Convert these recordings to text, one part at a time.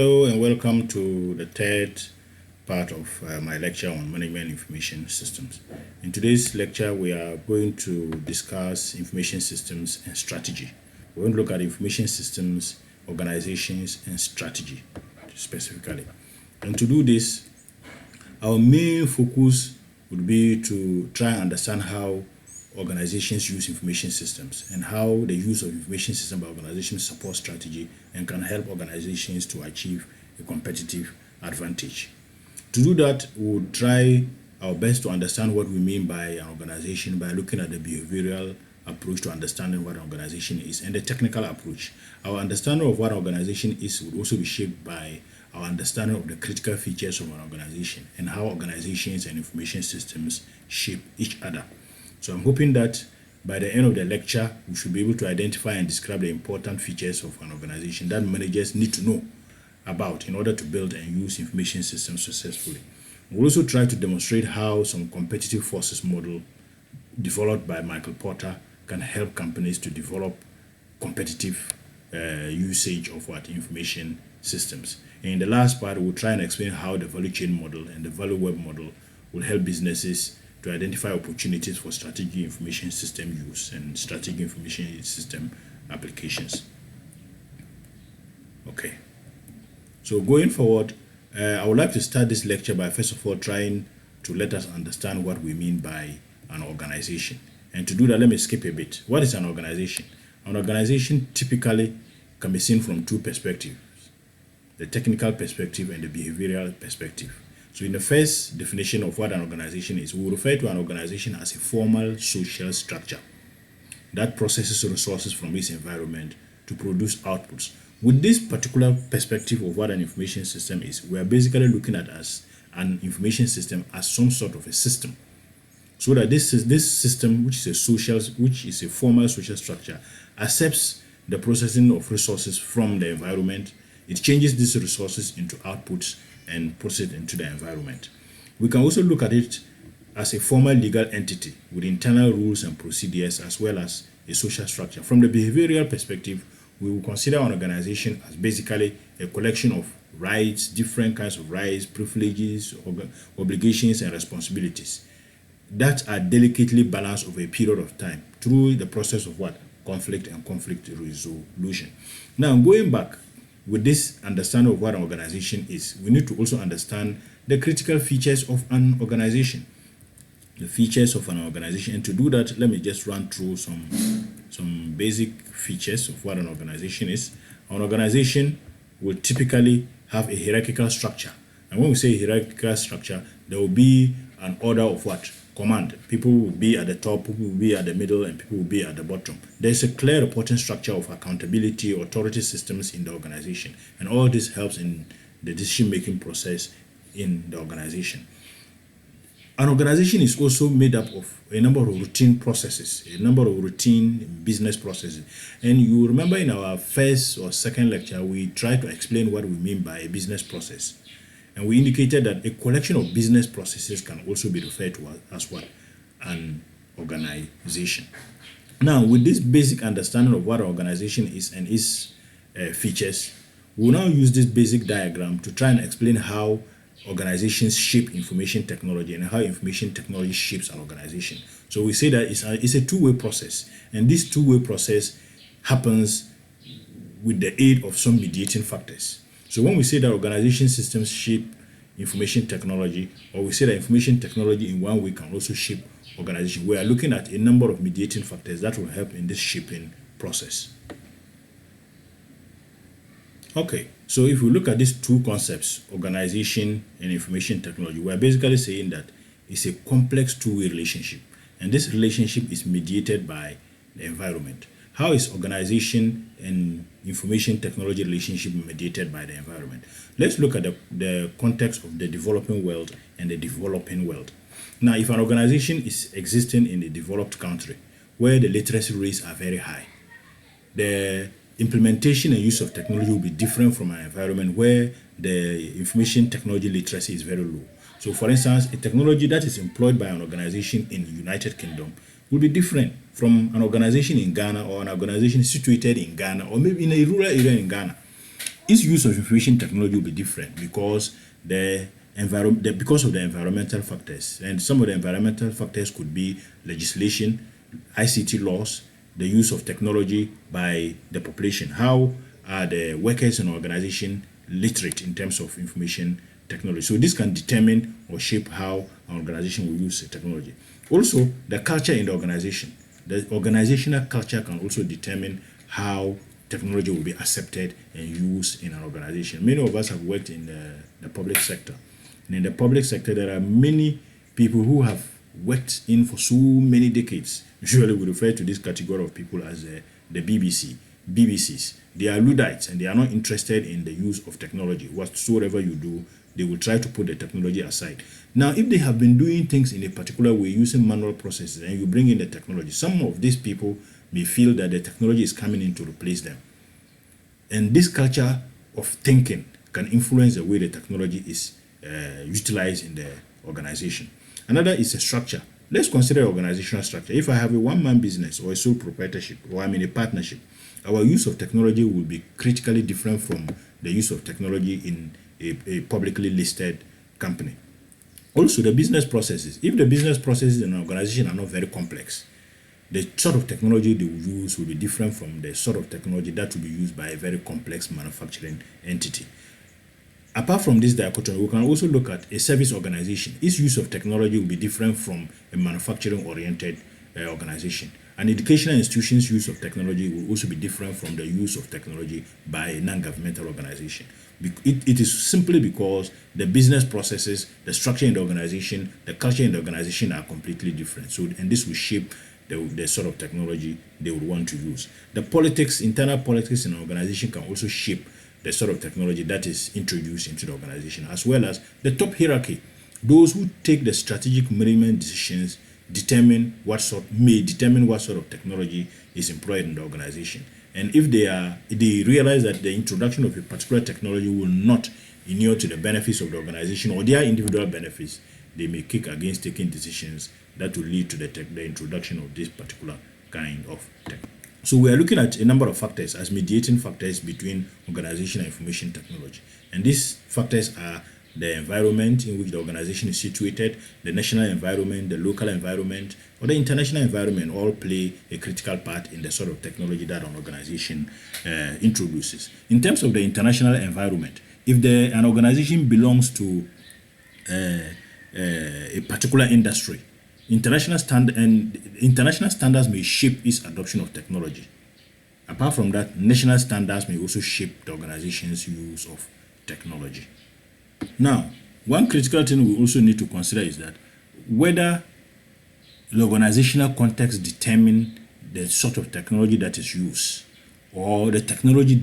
Hello and welcome to the third part of my lecture on management information systems. In today's lecture, we are going to discuss information systems and strategy. We're going to look at information systems, organizations, and strategy specifically. And to do this, our main focus would be to try and understand how organizations use information systems and how the use of information system by organizations support strategy and can help organizations to achieve a competitive advantage. To do that, we'll try our best to understand what we mean by an organization by looking at the behavioral approach to understanding what an organization is and the technical approach. Our understanding of what an organization is would also be shaped by our understanding of the critical features of an organization and how organizations and information systems shape each other. So I'm hoping that by the end of the lecture, we should be able to identify and describe the important features of an organization that managers need to know about in order to build and use information systems successfully. We'll also try to demonstrate how some competitive forces model developed by Michael Porter can help companies to develop competitive usage of information systems. And in the last part, we'll try and explain how the value chain model and the value web model will help businesses to identify opportunities for strategic information system use and strategic information system applications. Okay. So going forward, I would like to start this lecture by first of all trying to let us understand what we mean by an organization. And to do that, let me skip a bit. What is an organization? An organization typically can be seen from two perspectives, the technical perspective and the behavioral perspective. So in the first definition of what an organization is, we refer to an organization as a formal social structure that processes resources from its environment to produce outputs. With this particular perspective of what an information system is, we are basically looking at as an information system as some sort of a system. So that this system, which is a formal social structure, accepts the processing of resources from the environment. It changes these resources into outputs and puts it into the environment. We can also look at it as a formal legal entity with internal rules and procedures as well as a social structure. From the behavioral perspective, we will consider an organization as basically a collection of rights, different kinds of rights, privileges, obligations, and responsibilities that are delicately balanced over a period of time through the process of conflict and conflict resolution. Now, going back, with this understanding of what an organization is, we need to also understand the critical features of an organization. The features of an organization. And to do that, let me just run through some basic features of what an organization is. An organization will typically have a hierarchical structure. And when we say hierarchical structure, there will be an order of command. People will be at the top, people will be at the middle, and people will be at the bottom. There's a clear reporting structure of accountability, authority systems in the organization, and all this helps in the decision-making process in the organization. An organization is also made up of a number of routine processes, a number of routine business processes. And you remember in our first or second lecture, we tried to explain what we mean by a business process. And we indicated that a collection of business processes can also be referred to as an organization. Now, with this basic understanding of what an organization is and its features, we'll now use this basic diagram to try and explain how organizations shape information technology and how information technology shapes an organization. So we say that it's a two-way process, and this two-way process happens with the aid of some mediating factors. So when we say that organization systems shape information technology, or we say that information technology in one way can also shape organization, we are looking at a number of mediating factors that will help in this shaping process. Okay, so if we look at these two concepts, organization and information technology, we are basically saying that it's a complex two-way relationship, and this relationship is mediated by the environment. How is organization and information technology relationship mediated by the environment? Let's look at the context of the developing world and the developing world. Now, if an organization is existing in a developed country where the literacy rates are very high, the implementation and use of technology will be different from an environment where the information technology literacy is very low. So, for instance, a technology that is employed by an organization in the United Kingdom will be different from an organization in Ghana or an organization situated in Ghana or maybe in a rural area in Ghana. its use of information technology will be different because because of the environmental factors, and some of the environmental factors could be legislation, ICT laws, the use of technology by the population. How are the workers in organization literate in terms of information technology? So this can determine or shape how an organization will use technology. Also, the culture in the organization. The organizational culture can also determine how technology will be accepted and used in an organization. Many of us have worked in the public sector. And in the public sector, there are many people who have worked in for so many decades. Usually we refer to this category of people as the BBCs. They are Luddites and they are not interested in the use of technology. Whatsoever you do, they will try to put the technology aside. Now, if they have been doing things in a particular way using manual processes and you bring in the technology, some of these people may feel that the technology is coming in to replace them. And this culture of thinking can influence the way the technology is utilized in the organization. Another is a structure. Let's consider organizational structure. If I have a one-man business or a sole proprietorship, or I'm in a partnership, our use of technology will be critically different from the use of technology in a publicly listed company. Also, the business processes. If the business processes in an organization are not very complex, the sort of technology they will use will be different from the sort of technology that will be used by a very complex manufacturing entity. Apart from this dichotomy, we can also look at a service organization. Its use of technology will be different from a manufacturing-oriented organization. An educational institution's use of technology will also be different from the use of technology by a non-governmental organization. It is simply because the business processes, the structure in the organization, the culture in the organization are completely different. So, and this will shape the sort of technology they would want to use. The politics, internal politics in an organization can also shape the sort of technology that is introduced into the organization, as well as the top hierarchy. Those who take the strategic management decisions may determine what sort of technology is employed in the organization. And if they realize that the introduction of a particular technology will not inure to the benefits of the organization or their individual benefits, they may kick against taking decisions that will lead to the introduction of this particular kind of technology. So we are looking at a number of factors as mediating factors between organization and information technology. And these factors are the environment in which the organization is situated, the national environment, the local environment, or the international environment all play a critical part in the sort of technology that an organization introduces. In terms of the international environment, if an organization belongs to a particular industry, international standards may shape its adoption of technology. Apart from that, national standards may also shape the organization's use of technology. Now, one critical thing we also need to consider is that whether the organizational context determines the sort of technology that is used, or the technology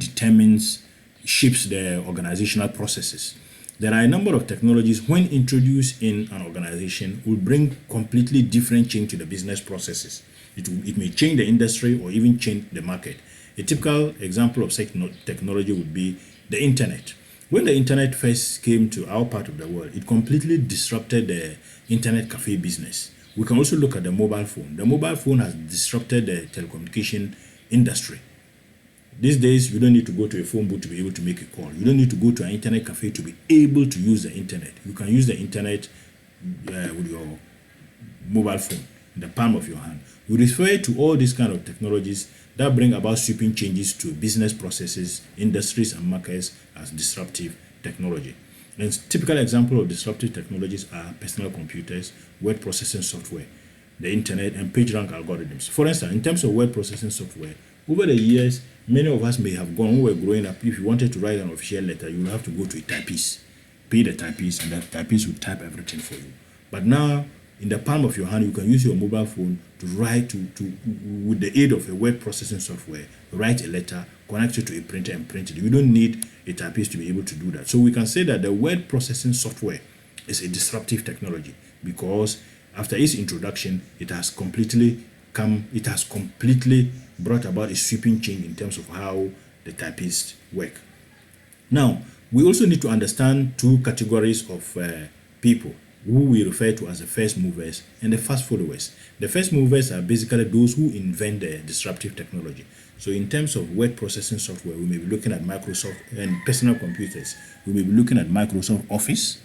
shapes the organizational processes. There are a number of technologies, when introduced in an organization, will bring completely different change to the business processes. It may change the industry or even change the market. A typical example of such technology would be the internet. When the internet first came to our part of the world, it completely disrupted the internet cafe business. We can also look at the mobile phone. The mobile phone has disrupted the telecommunication industry. These days, you don't need to go to a phone booth to be able to make a call. You don't need to go to an internet cafe to be able to use the internet. You can use the internet with your mobile phone in the palm of your hand. We refer to all these kind of technologies that bring about sweeping changes to business processes, industries, and markets as disruptive technology. And typical example of disruptive technologies are personal computers, word processing software, the internet, and PageRank algorithms. For instance, in terms of word processing software, over the years, many of us may have gone, when we were growing up, if you wanted to write an official letter, you will have to go to a typist, pay the typist, and that typist will type everything for you. But now, in the palm of your hand, you can use your mobile phone to write, with the aid of a word processing software, write a letter, connect it to a printer, and print it. You don't need a typist to be able to do that. So we can say that the word processing software is a disruptive technology because after its introduction, it has completely brought about a sweeping change in terms of how the typists work. Now, we also need to understand two categories of people who we refer to as the first movers and the fast followers. The first movers are basically those who invent the disruptive technology. So in terms of word processing software, we may be looking at Microsoft and personal computers. We may be looking at Microsoft Office.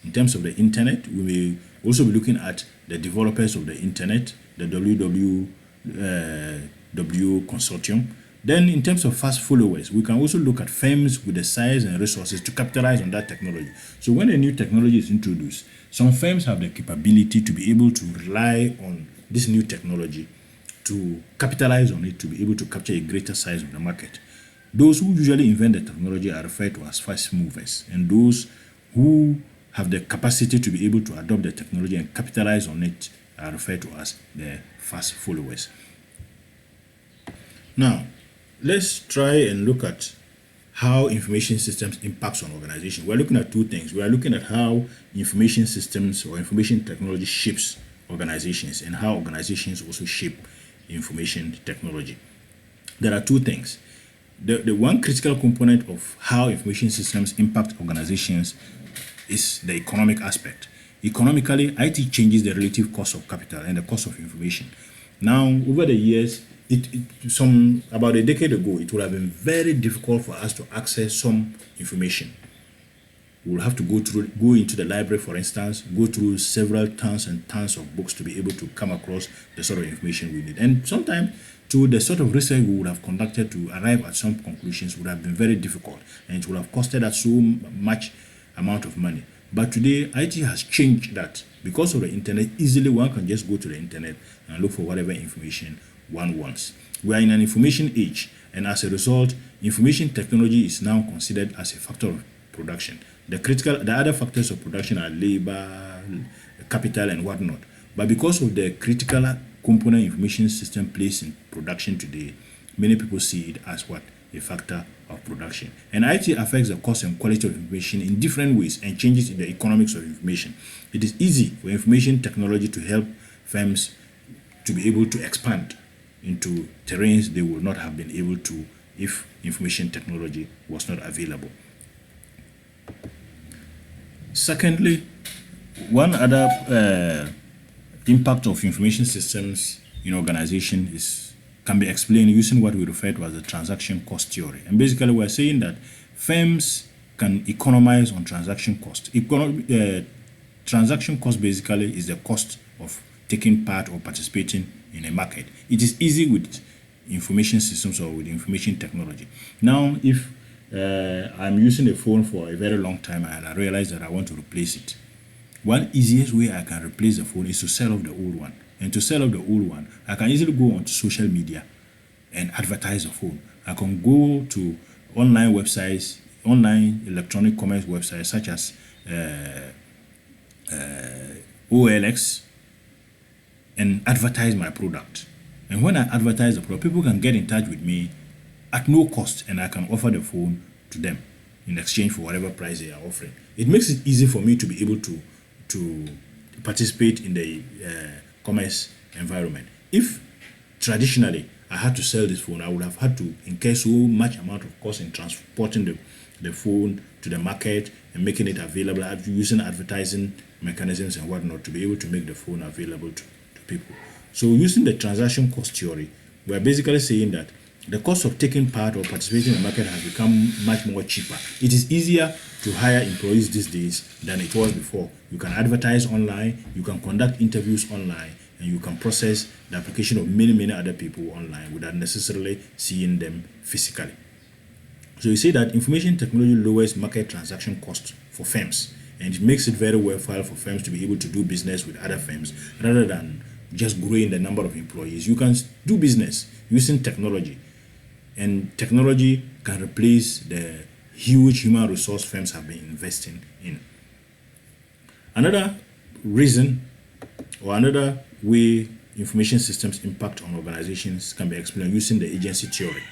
In terms of the internet, we may also be looking at the developers of the internet, the WWW consortium. Then in terms of fast followers, we can also look at firms with the size and resources to capitalize on that technology. So when a new technology is introduced, some firms have the capability to be able to rely on this new technology to capitalize on it, to be able to capture a greater size of the market. Those who usually invent the technology are referred to as fast movers, and those who have the capacity to be able to adopt the technology and capitalize on it are referred to as the fast followers. Now, let's try and look at how information systems impacts on organization. We're looking at two things. We are looking at how information systems or information technology shapes organizations and how organizations also shape information technology. There are two things. The one critical component of how information systems impact organizations is the economic aspect. Economically, IT changes the relative cost of capital and the cost of information. Now, over the years, about a decade ago, it would have been very difficult for us to access some information. We will have to go into the library, for instance, go through several tons and tons of books to be able to come across the sort of information we need. And sometimes, to the sort of research we would have conducted to arrive at some conclusions would have been very difficult, and it would have costed us so much amount of money. But today, IT has changed that. Because of the internet, easily one can just go to the internet and look for whatever information one wants. We are in an information age, and as a result, information technology is now considered as a factor of production. The other factors of production are labor, capital, and whatnot. But because of the critical component information system plays in production today, many people see it as what? A factor of production. And IT affects the cost and quality of information in different ways and changes in the economics of information. It is easy for information technology to help firms to be able to expand into terrains they would not have been able to if information technology was not available. Secondly, one other impact of information systems in organization can be explained using what we refer to as the transaction cost theory. And basically, we're saying that firms can economize on transaction cost. Transaction cost basically is the cost of taking part or participating in a market. It is easy with information systems or with information technology. Now, if I'm using a phone for a very long time and I realize that I want to replace it, one easiest way I can replace the phone is to sell off the old one. And to sell off the old one, I can easily go onto social media and advertise the phone. I can go to online websites, online electronic commerce websites such as OLX and advertise my product. And when I advertise the product, people can get in touch with me at no cost, and I can offer the phone to them in exchange for whatever price they are offering. It makes it easy for me to be able to participate in the commerce environment. If traditionally I had to sell this phone, I would have had to incur so much amount of cost in transporting the phone to the market and making it available, using advertising mechanisms and whatnot to be able to make the phone available to people. So using the transaction cost theory, we're basically saying that the cost of taking part or participating in the market has become much more cheaper. It is easier to hire employees these days than it was before. You can advertise online, you can conduct interviews online, and you can process the application of many other people online without necessarily seeing them physically. So you see that information technology lowers market transaction costs for firms, and it makes it very worthwhile for firms to be able to do business with other firms rather than just growing the number of employees. You can do business using technology, and technology can replace the huge human resource firms have been investing in. Another reason or another way information systems impact on organizations can be explained using the agency theory.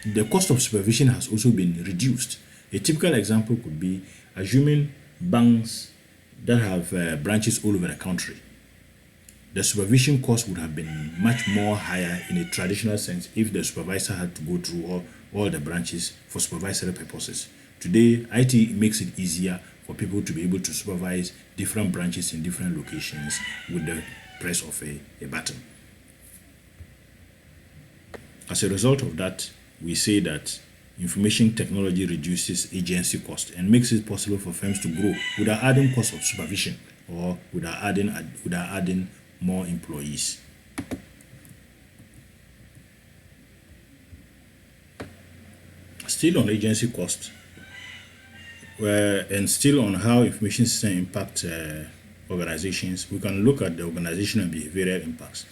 The cost of supervision has also been reduced. A typical example could be assuming banks that have branches all over the country. The supervision cost would have been much more higher in a traditional sense if the supervisor had to go through all the branches for supervisory purposes. Today, IT makes it easier for people to be able to supervise different branches in different locations with the press of a button. As a result of that, we say that information technology reduces agency cost and makes it possible for firms to grow without adding cost of supervision or without adding more employees. Still on agency cost, and still on how information system impact organizations, we can look at the organizational and behavioral impacts.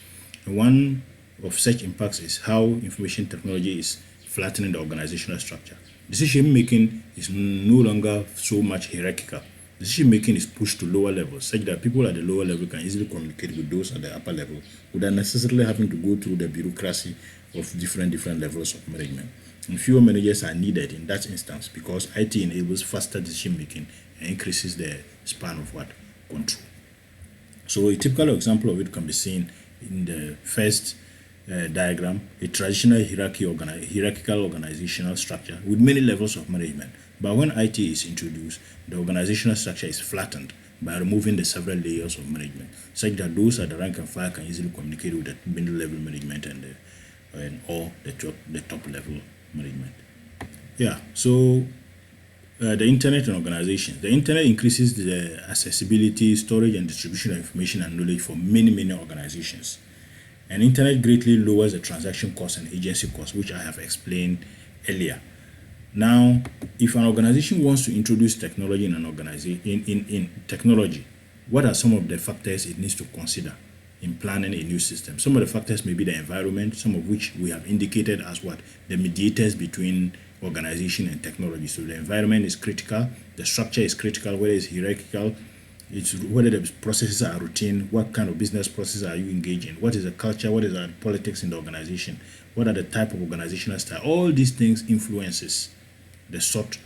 And one of such impacts is how information technology is flattening the organizational structure. Decision making is no longer so much hierarchical. Decision making is pushed to lower levels, such that people at the lower level can easily communicate with those at the upper level without necessarily having to go through the bureaucracy of different levels of management. And fewer managers are needed in that instance because IT enables faster decision making and increases the span of what control. So a typical example of it can be seen in the first diagram, a traditional hierarchical organizational structure with many levels of management. But when IT is introduced, the organizational structure is flattened by removing the several layers of management, such that those at the rank and file can easily communicate with the middle level management or the top level management. Yeah, so the internet and organizations. The internet increases the accessibility, storage, and distribution of information and knowledge for many organizations. And internet greatly lowers the transaction cost and agency cost, which I have explained earlier. Now, if an organization wants to introduce technology in an organization in technology, what are some of the factors it needs to consider in planning a new system? Some of the factors may be the environment, some of which we have indicated as what the mediators between organization and technology. So the environment is critical, the structure is critical, whether it's hierarchical, it's whether the processes are routine, what kind of business processes are you engaged in, what is the culture, what is the politics in the organization, what are the type of organizational style. All these things influences the sort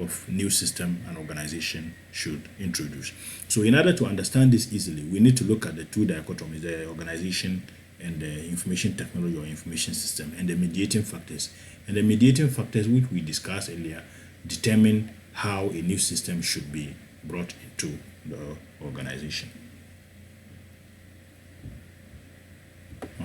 of new system an organization should introduce. So in order to understand this easily, we need to look at the two dichotomies, the organization and the information technology or information system, and the mediating factors. And the mediating factors, which we discussed earlier, determine how a new system should be brought into the organization.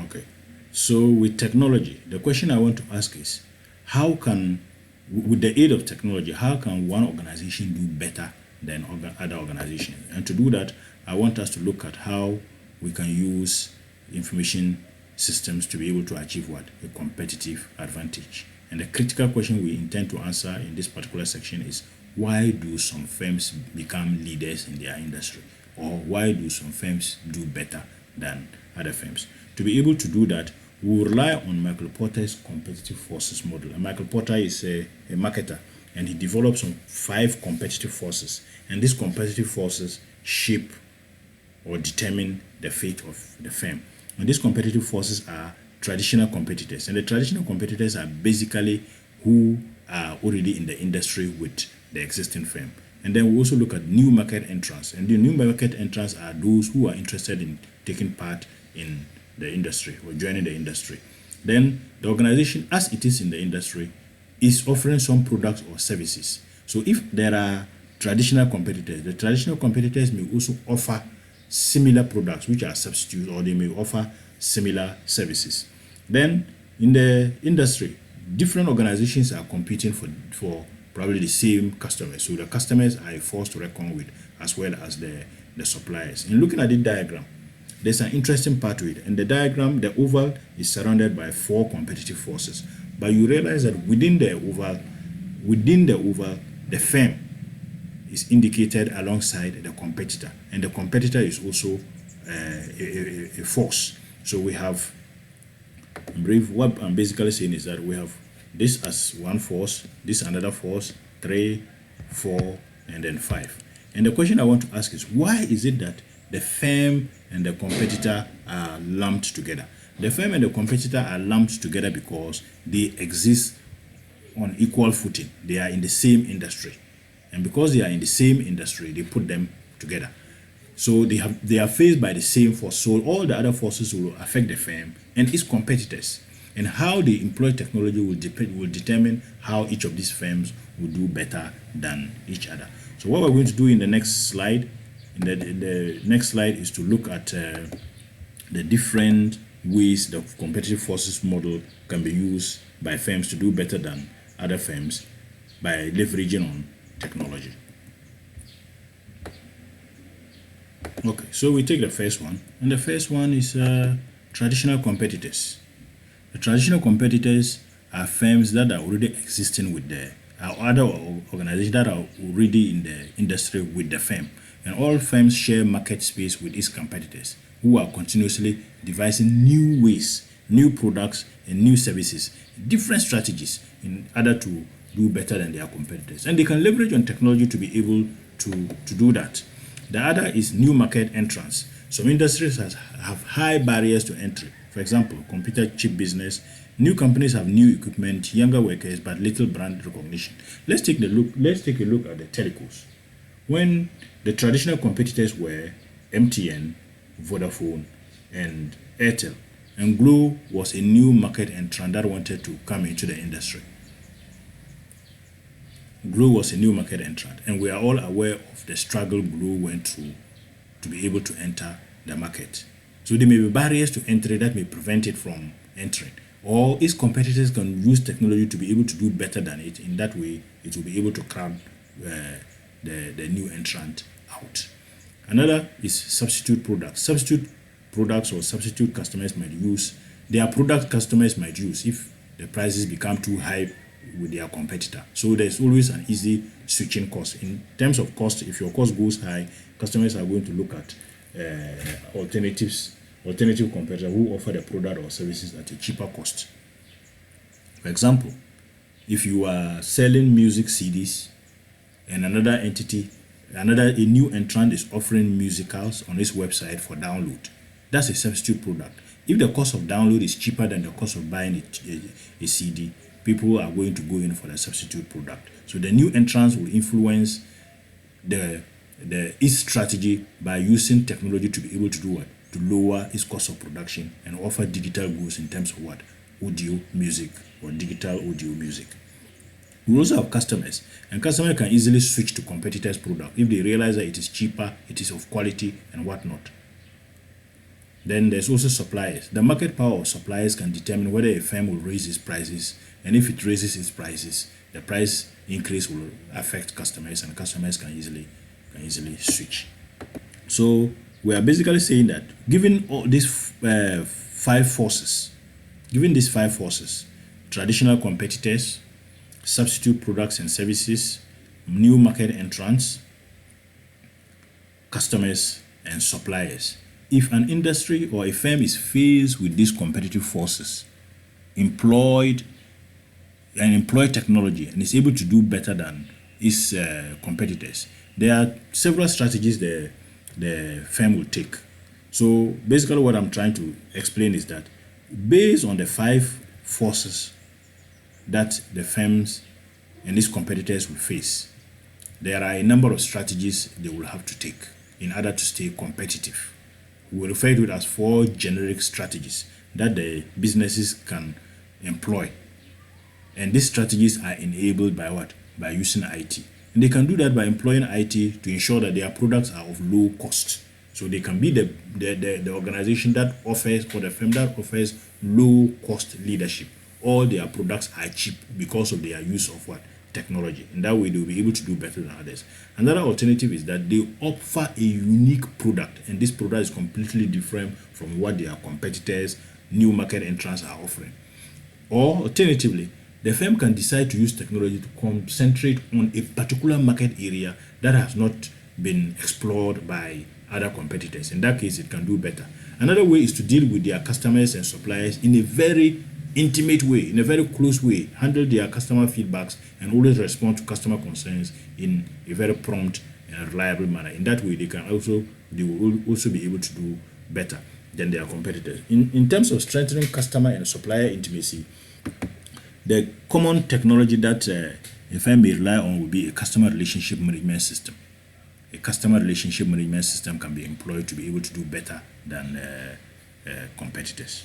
Okay, so with technology, the question I want to ask is, how can, with the aid of technology, how can one organization do better than other organizations? And to do that, I want us to look at how we can use information systems to be able to achieve what? A competitive advantage. And the critical question we intend to answer in this particular section is, why do some firms become leaders in their industry? Or why do some firms do better than other firms? To be able to do that, we will rely on Michael Porter's competitive forces model. And Michael Porter is a marketer, and he developed some 5 competitive forces. And these competitive forces shape or determine the fate of the firm. And these competitive forces are traditional competitors. And the traditional competitors are basically who are already in the industry with the existing firm. And then we also look at new market entrants. And the new market entrants are those who are interested in taking part in the industry or joining the industry. Then the organization, as it is in the industry, is offering some products or services. So if there are traditional competitors, the traditional competitors may also offer similar products which are substitutes, or they may offer similar services. Then in the industry, different organizations are competing for probably the same customers. So the customers are a force to reckon with, as well as the suppliers. In looking at the diagram, there's an interesting part to it. And the diagram, the oval is surrounded by 4 competitive forces. But you realize that within the oval, the firm is indicated alongside the competitor. And the competitor is also a force. So we have, what I'm basically saying is that we have this as one force, this another force, 3, 4, and then 5. And the question I want to ask is, why is it that the firm and the competitor are lumped together? The firm and the competitor are lumped together because they exist on equal footing. They are in the same industry. And because they are in the same industry, they put them together. So they are faced by the same force. So all the other forces will affect the firm and its competitors. And how they employ technology will determine how each of these firms will do better than each other. So what we're going to do in the next slide, the next slide is to look at the different ways the competitive forces model can be used by firms to do better than other firms by leveraging on technology. Okay, so we take the first one, and the first one is traditional competitors. The traditional competitors are firms that are already existing with the other organizations that are already in the industry with the firm, and all firms share market space with its competitors who are continuously devising new ways, new products, and new services, different strategies in order to do better than their competitors, and they can leverage on technology to be able to do that. The other is new market entrance. Some industries have high barriers to entry. For example, computer chip business. New companies have new equipment, younger workers, but little brand recognition. Let's take a look at the telcos. When the traditional competitors were MTN, Vodafone, and Airtel, and Glo was a new market entrant that wanted to come into the industry. Glo was a new market entrant, and we are all aware of the struggle Glo went through to be able to enter the market. So there may be barriers to entry that may prevent it from entering, or its competitors can use technology to be able to do better than it. In that way, it will be able to crowd the new entrant out. Another is substitute products. Substitute products or substitute customers might use, their product customers might use if the prices become too high with their competitor. So there's always an easy switching cost. In terms of cost, if your cost goes high, customers are going to look at alternative competitors who offer the product or services at a cheaper cost. For example, if you are selling music CDs and a new entrant is offering musicals on its website for download, that's a substitute product. If the cost of download is cheaper than the cost of buying a CD, people are going to go in for the substitute product. So the new entrants will influence its strategy by using technology to be able to do what? To lower its cost of production and offer digital goods in terms of what? Audio music or digital audio music. We also have customers, and customers can easily switch to competitors' product if they realize that it is cheaper, it is of quality, and whatnot. Then there's also suppliers. The market power of suppliers can determine whether a firm will raise its prices, and if it raises its prices, the price increase will affect customers, and customers can easily switch. So we are basically saying that given all these five forces, traditional competitors, substitute products and services, new market entrants, customers, and suppliers. If an industry or a firm is faced with these competitive forces, employ technology and is able to do better than its competitors, there are several strategies the firm will take. So basically what I'm trying to explain is that based on the five forces that the firms and its competitors will face, there are a number of strategies they will have to take in order to stay competitive. We will refer to it as 4 generic strategies that the businesses can employ. And these strategies are enabled by what? By using IT. And they can do that by employing IT to ensure that their products are of low cost. So they can be the organization that offers, or the firm that offers, low cost leadership. All their products are cheap because of their use of what? Technology. In that way, they'll be able to do better than others. Another alternative is that they offer a unique product, and this product is completely different from what their competitors, new market entrants are offering. Or alternatively, the firm can decide to use technology to concentrate on a particular market area that has not been explored by other competitors. In that case, it can do better. Another way is to deal with their customers and suppliers in a very intimate way, in a very close way, handle their customer feedbacks, and always respond to customer concerns in a very prompt and reliable manner. In that way, they will also be able to do better than their competitors. In terms of strengthening customer and supplier intimacy, the common technology that a firm may rely on will be a customer relationship management system. A customer relationship management system can be employed to be able to do better than competitors.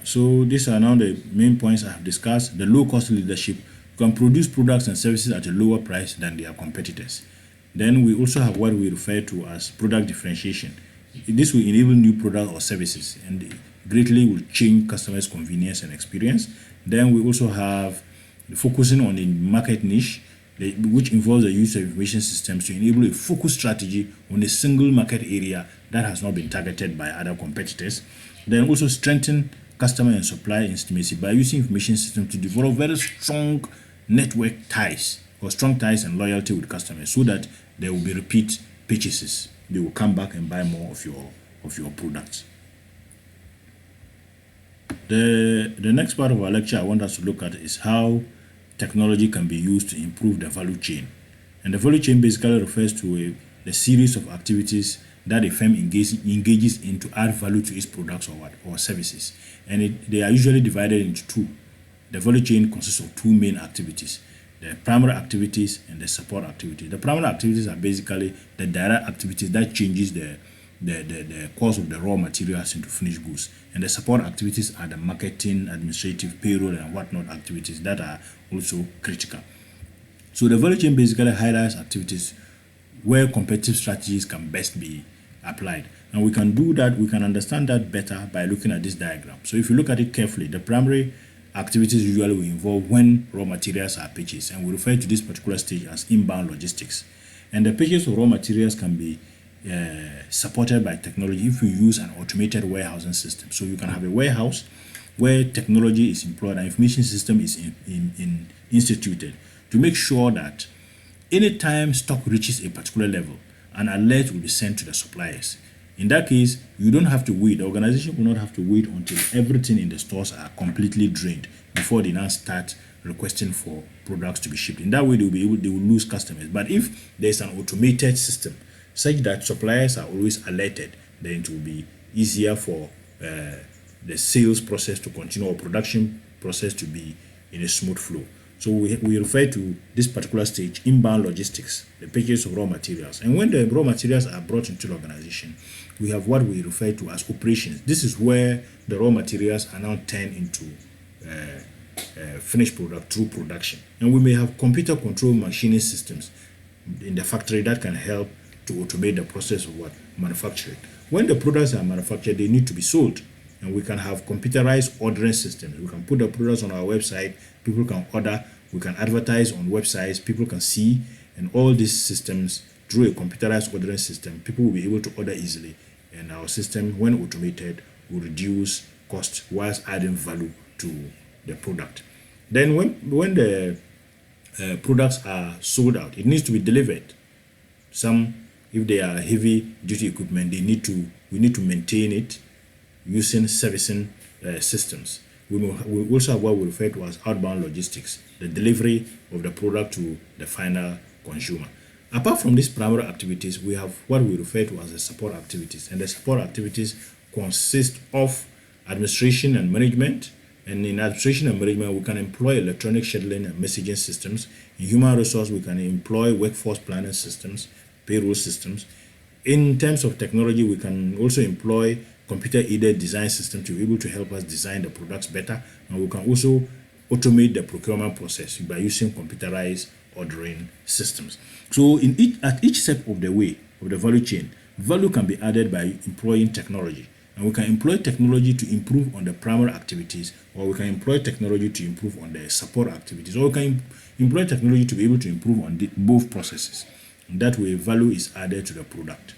So these are now the main points I have discussed. The low cost leadership can produce products and services at a lower price than their competitors. Then we also have what we refer to as product differentiation. This will enable new products or services, and greatly will change customers' convenience and experience. Then we also have focusing on the market niche, which involves the use of information systems to enable a focused strategy on a single market area that has not been targeted by other competitors. Then also strengthen customer and supplier intimacy by using information systems to develop very strong network ties or strong ties and loyalty with customers, so that there will be repeat purchases. They will come back and buy more of your products. The next part of our lecture I want us to look at is how technology can be used to improve the value chain. And the value chain basically refers to the series of activities that a firm engages in to add value to its products or services. And they are usually divided into two. The value chain consists of two main activities: the primary activities and the support activities. The primary activities are basically the direct activities that changes the cost of the raw materials into finished goods. And the support activities are the marketing, administrative, payroll, and whatnot activities that are also critical. So the value chain basically highlights activities where competitive strategies can best be applied. And we can do that, we can understand that better by looking at this diagram. So if you look at it carefully, the primary activities usually will involve when raw materials are purchased, and we refer to this particular stage as inbound logistics. And the purchase of raw materials can be supported by technology if you use an automated warehousing system. So you can have a warehouse where technology is employed and information system is instituted to make sure that anytime stock reaches a particular level, an alert will be sent to the suppliers. In that case, you don't have to wait. The organization will not have to wait until everything in the stores are completely drained before they now start requesting for products to be shipped. In that way, they will lose customers. But if there's an automated system such that suppliers are always alerted, then it will be easier for the sales process to continue or production process to be in a smooth flow. So we refer to this particular stage inbound logistics, the purchase of raw materials. And when the raw materials are brought into the organization, we have what we refer to as operations. This is where the raw materials are now turned into finished product through production. And we may have computer control machining systems in the factory that can help to automate the process of manufacturing. When the products are manufactured, they need to be sold. And we can have computerized ordering systems. We can put the products on our website, people can order, we can advertise on websites, people can see, and all these systems through a computerized ordering system, people will be able to order easily. And our system, when automated, will reduce cost whilst adding value to the product. Then when the products are sold out, it needs to be delivered. Some, if they are heavy duty equipment, we need to maintain it using servicing systems. We also have what we refer to as outbound logistics, the delivery of the product to the final consumer. Apart from these primary activities, we have what we refer to as the support activities. And the support activities consist of administration and management. And in administration and management, we can employ electronic scheduling and messaging systems. In human resource, we can employ workforce planning systems, payroll systems. In terms of technology, we can also employ computer-aided design systems to be able to help us design the products better. And we can also automate the procurement process by using computerized ordering systems. So at each step of the way of the value chain, value can be added by employing technology. And we can employ technology to improve on the primary activities, or we can employ technology to improve on the support activities, or we can employ technology to be able to improve on both processes. And that way, value is added to the product.